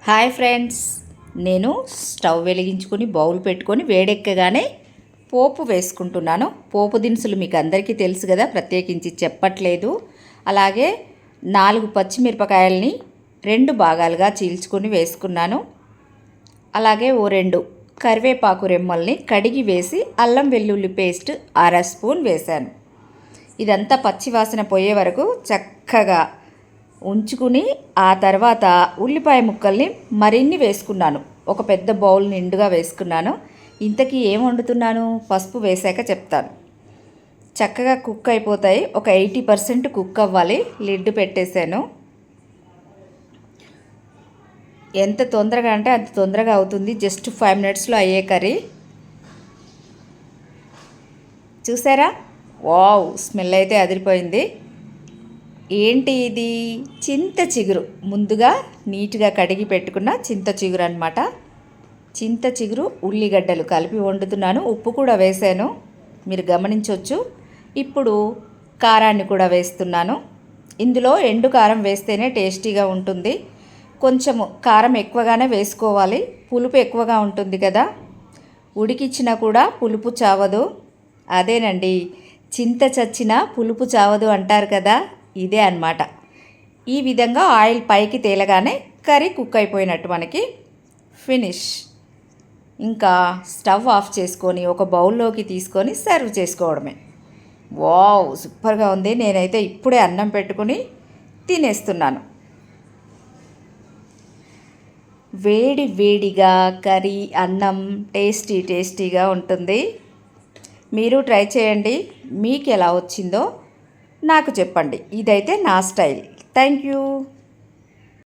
Hi friends, నేను stove వెలిగించుకొని bowl పెట్టుకొని వేడెక్కగానే పోపు వేసుకుంటున్నాను. పోపు దినుసులు మీకు అందరికీ తెలుసు కదా, ప్రత్యేకించి చెప్పట్లేదు. అలాగే 4 పచ్చిమిరపకాయలని 2 భాగాలుగా చీల్చుకొని వేసుకున్నాను. అలాగే ఓ 2 కరివేపాకు రెమ్మల్ని కడిగి వేసి అల్లం వెల్లుల్లి పేస్ట్ 1/2 స్పూన్ వేశాను. ఇదంతా పచ్చివాసన పోయే వరకు చక్కగా ఉంచుకుని ఆ తర్వాత ఉల్లిపాయ ముక్కల్ని మరిన్ని వేసుకున్నాను. ఒక పెద్ద బౌల్ నిండుగా వేసుకున్నాను. ఇంతకీ ఏం వండుతున్నాను పసుపు వేశాక చెప్తాను. చక్కగా కుక్ అయిపోతాయి. ఒక 80% కుక్ అవ్వాలి. లిడ్ పెట్టేశాను. ఎంత తొందరగా అంటే అంత తొందరగా అవుతుంది. జస్ట్ 5 మినిట్స్లో అయ్యే కర్రీ. చూసారా, వావ్, స్మెల్ అయితే అదిరిపోయింది. ఏంటి ఇది? చింత చిగురు. ముందుగా నీట్గా కడిగి పెట్టుకున్న చింత చిగురు అనమాట. చింత చిగురు ఉల్లిగడ్డలు కలిపి వండుతున్నాను. ఉప్పు కూడా వేసాను, మీరు గమనించవచ్చు. ఇప్పుడు కారాన్ని కూడా వేస్తున్నాను. ఇందులో ఎండు కారం వేస్తేనే టేస్టీగా ఉంటుంది. కొంచెము కారం ఎక్కువగానే వేసుకోవాలి, పులుపు ఎక్కువగా ఉంటుంది కదా. ఉడికిచ్చినా కూడా పులుపు చావదు. అదేనండి, చింత చచ్చిన పులుపు చావదు అంటారు కదా, ఇదే అన్నమాట. ఈ విధంగా ఆయిల్ పైకి తేలగానే కర్రీ కుక్ అయిపోయినట్టు మనకి. ఫినిష్. ఇంకా స్టవ్ ఆఫ్ చేసుకొని ఒక బౌల్లోకి తీసుకొని సర్వ్ చేసుకోవడమే. వావ్, సూపర్గా ఉంది. నేనైతే ఇప్పుడే అన్నం పెట్టుకుని తినేస్తున్నాను. వేడి వేడిగా కర్రీ అన్నం టేస్టీగా ఉంటుంది. మీరు ట్రై చేయండి. మీకు ఎలా వచ్చిందో నాకు చెప్పండి. ఇదైతే నా స్టైల్. Thank you.